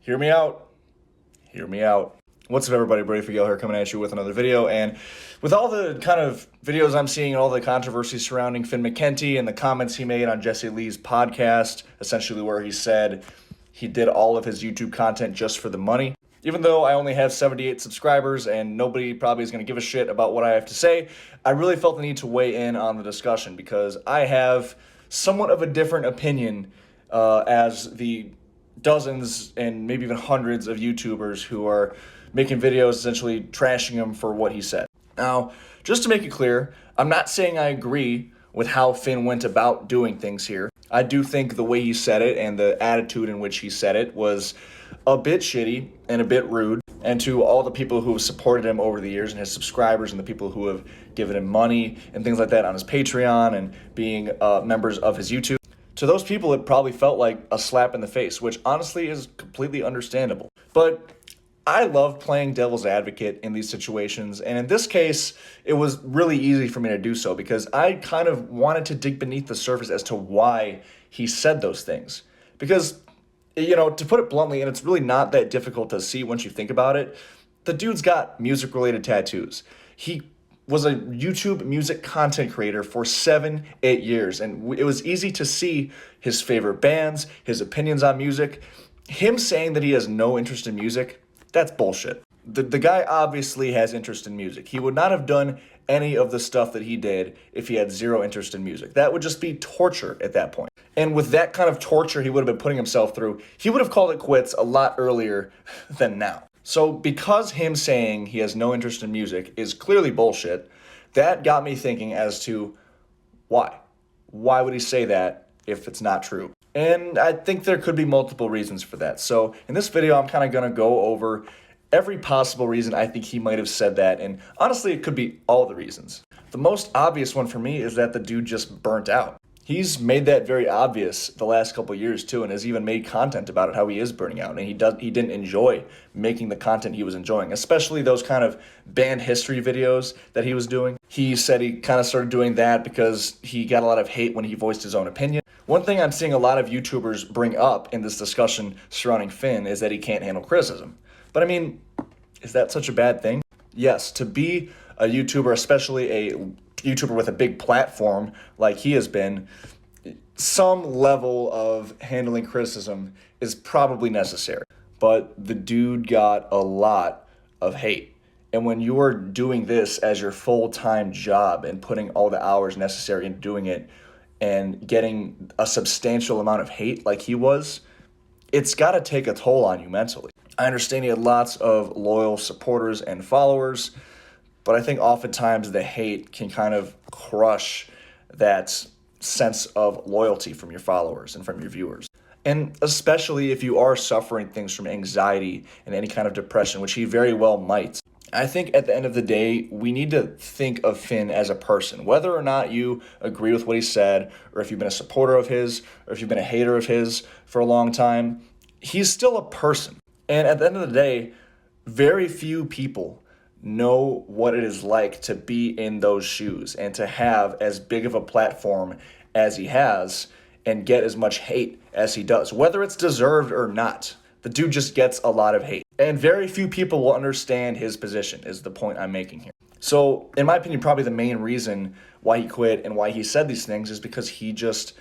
Hear me out. Hear me out. What's up, everybody? Brady Figuel here, coming at you with another video. And with all the kind of videos I'm seeing and all the controversy surrounding Finn McKenty and the comments he made on Jesse Lee's podcast, essentially where he said he did all of his YouTube content just for the money. Even though I only have 78 subscribers and nobody probably is going to give a shit about what I have to say, I really felt the need to weigh in on the discussion because I have somewhat of a different opinion as the dozens and maybe even hundreds of YouTubers who are making videos essentially trashing him for what he said. Now, just to make it clear, I'm not saying I agree with how Finn went about doing things here. I do think the way he said it and the attitude in which he said it was a bit shitty and a bit rude. And to all the people who have supported him over the years and his subscribers and the people who have given him money and things like that on his Patreon and being members of his YouTube, to those people it probably felt like a slap in the face, which honestly is completely understandable. But I love playing devil's advocate in these situations, and in this case, it was really easy for me to do so because I kind of wanted to dig beneath the surface as to why he said those things. Because, you know, to put it bluntly, and it's really not that difficult to see once you think about it, the dude's got music-related tattoos. He was a YouTube music content creator for 7-8 years, and it was easy to see his favorite bands, his opinions on music. Him saying that he has no interest in music, that's bullshit. The guy obviously has interest in music. He would not have done any of the stuff that he did if he had zero interest in music. That would just be torture at that point. And with that kind of torture he would have been putting himself through, he would have called it quits a lot earlier than now. So because him saying he has no interest in music is clearly bullshit, that got me thinking as to why. Why would he say that if it's not true? And I think there could be multiple reasons for that. So in this video, I'm kind of going to go over every possible reason I think he might have said that. And honestly, it could be all the reasons. The most obvious one for me is that the dude just burnt out. He's made that very obvious the last couple years too, and has even made content about it, how he is burning out. And he didn't enjoy making the content he was enjoying, especially those kind of band history videos that he was doing. He said he kind of started doing that because he got a lot of hate when he voiced his own opinion. One thing I'm seeing a lot of YouTubers bring up in this discussion surrounding Finn is that he can't handle criticism. But I mean, is that such a bad thing? Yes, to be a YouTuber, especially a YouTuber with a big platform like he has been, some level of handling criticism is probably necessary. But the dude got a lot of hate. And when you're doing this as your full-time job and putting all the hours necessary into doing it and getting a substantial amount of hate like he was, it's got to take a toll on you mentally. I understand he had lots of loyal supporters and followers, but I think oftentimes the hate can kind of crush that sense of loyalty from your followers and from your viewers. And especially if you are suffering things from anxiety and any kind of depression, which he very well might. I think at the end of the day, we need to think of Finn as a person. Whether or not you agree with what he said, or if you've been a supporter of his, or if you've been a hater of his for a long time, he's still a person. And at the end of the day, very few people know what it is like to be in those shoes and to have as big of a platform as he has and get as much hate as he does, whether it's deserved or not. The dude just gets a lot of hate. And very few people will understand his position, is the point I'm making here. So, in my opinion, probably the main reason why he quit and why he said these things is because he just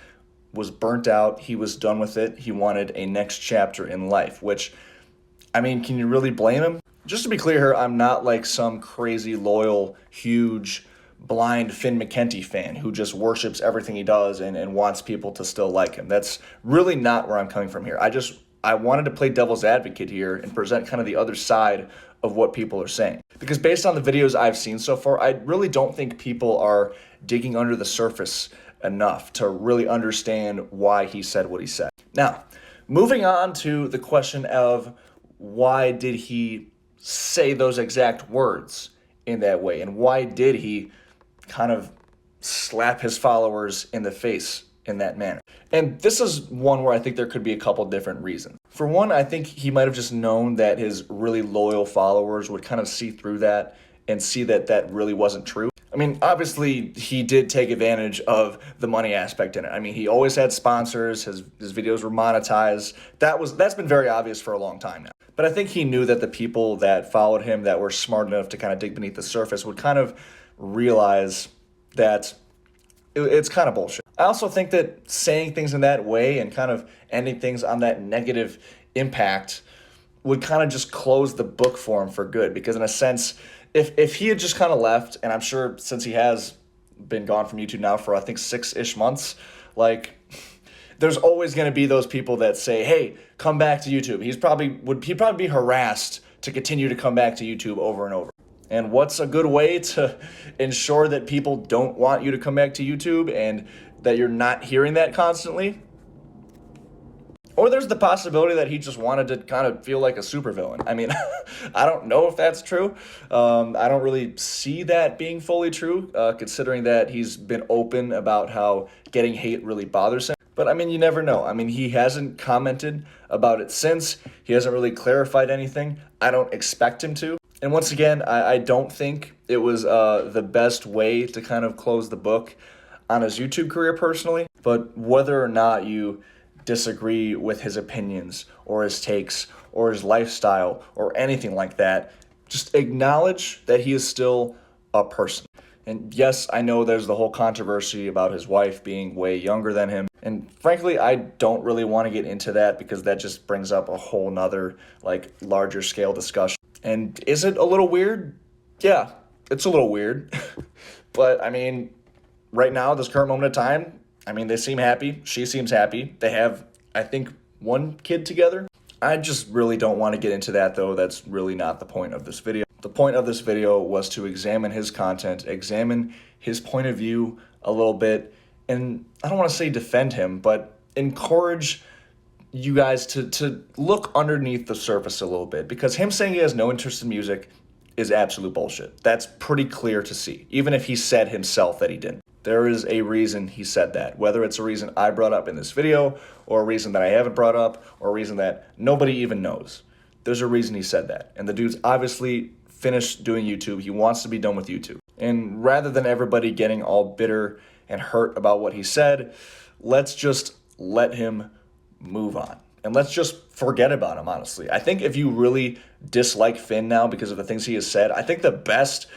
was burnt out. He was done with it. He wanted a next chapter in life, which, I mean, can you really blame him? Just to be clear here, I'm not like some crazy, loyal, huge, blind Finn McKenty fan who just worships everything he does and wants people to still like him. That's really not where I'm coming from here. I wanted to play devil's advocate here and present kind of the other side of what people are saying. Because based on the videos I've seen so far, I really don't think people are digging under the surface enough to really understand why he said what he said. Now, moving on to the question of why did he say those exact words in that way, and why did he kind of slap his followers in the face in that manner? And this is one where I think there could be a couple different reasons. For one, I think he might have just known that his really loyal followers would kind of see through that and see that that really wasn't true. I mean, obviously, he did take advantage of the money aspect in it. I mean, he always had sponsors. His videos were monetized. That's been very obvious for a long time now. But I think he knew that the people that followed him that were smart enough to kind of dig beneath the surface would kind of realize that it's kind of bullshit. I also think that saying things in that way and kind of ending things on that negative impact would kind of just close the book for him for good. Because in a sense, if he had just kind of left, and I'm sure since he has been gone from YouTube now for I think 6-ish months, like there's always going to be those people that say, hey, come back to YouTube. He'd probably be harassed to continue to come back to YouTube over and over. And what's a good way to ensure that people don't want you to come back to YouTube and that you're not hearing that constantly? Or there's the possibility that he just wanted to kind of feel like a supervillain. I mean, I don't know if that's true. I don't really see that being fully true, considering that he's been open about how getting hate really bothers him. But I mean, you never know. I mean, he hasn't commented about it since. He hasn't really clarified anything. I don't expect him to. And once again, I don't think it was the best way to kind of close the book on his YouTube career personally. But whether or not you disagree with his opinions or his takes or his lifestyle or anything like that, just acknowledge that he is still a person. And yes, I know there's the whole controversy about his wife being way younger than him. And frankly, I don't really want to get into that because that just brings up a whole nother, like, larger scale discussion. And is it a little weird? Yeah, it's a little weird. But I mean, right now, this current moment of time, I mean, they seem happy. She seems happy. They have, I think, one kid together. I just really don't want to get into that, though. That's really not the point of this video. The point of this video was to examine his content, examine his point of view a little bit, and I don't want to say defend him, but encourage you guys to look underneath the surface a little bit, because him saying he has no interest in music is absolute bullshit. That's pretty clear to see, even if he said himself that he didn't. There is a reason he said that, whether it's a reason I brought up in this video or a reason that I haven't brought up or a reason that nobody even knows. There's a reason he said that. And the dude's obviously finished doing YouTube. He wants to be done with YouTube. And rather than everybody getting all bitter and hurt about what he said, let's just let him move on. And let's just forget about him, honestly. I think if you really dislike Finn now because of the things he has said, I think the best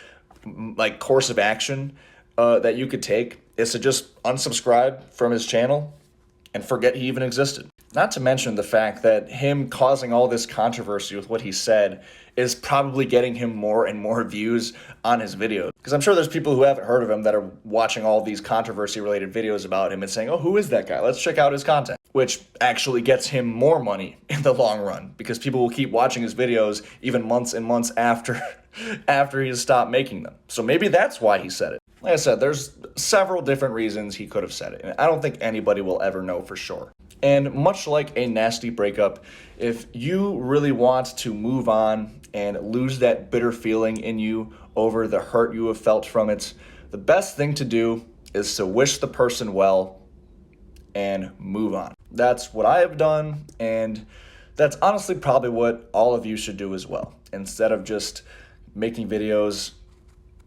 course of action that you could take is to just unsubscribe from his channel and forget he even existed. Not to mention the fact that him causing all this controversy with what he said is probably getting him more and more views on his videos. Because I'm sure there's people who haven't heard of him that are watching all these controversy-related videos about him and saying, oh, who is that guy? Let's check out his content. Which actually gets him more money in the long run, because people will keep watching his videos even months and months after he has stopped making them. So maybe that's why he said it. Like I said, there's several different reasons he could have said it, and I don't think anybody will ever know for sure. And much like a nasty breakup, if you really want to move on and lose that bitter feeling in you over the hurt you have felt from it, the best thing to do is to wish the person well and move on. That's what I have done, and that's honestly probably what all of you should do as well, instead of just making videos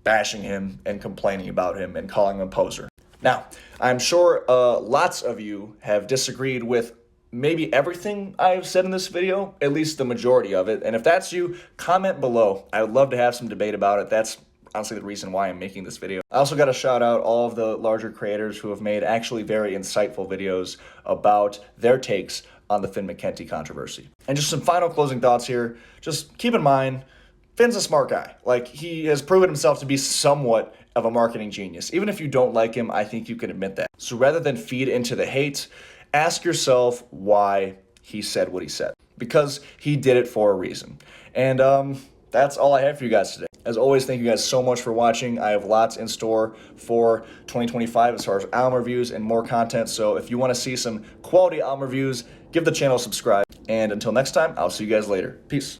bashing him and complaining about him and calling him a poser. Now, I'm sure lots of you have disagreed with maybe everything I've said in this video, at least the majority of it. And if that's you, comment below. I would love to have some debate about it. That's honestly the reason why I'm making this video. I also got to shout out all of the larger creators who have made actually very insightful videos about their takes on the Finn McKenty controversy. And just some final closing thoughts here. Just keep in mind, Finn's a smart guy. Like, he has proven himself to be somewhat of a marketing genius. Even if you don't like him, I think you can admit that. So rather than feed into the hate, ask yourself why he said what he said. Because he did it for a reason. And that's all I have for you guys today. As always, thank you guys so much for watching. I have lots in store for 2025 as far as album reviews and more content. So if you want to see some quality album reviews, give the channel a subscribe. And until next time, I'll see you guys later. Peace.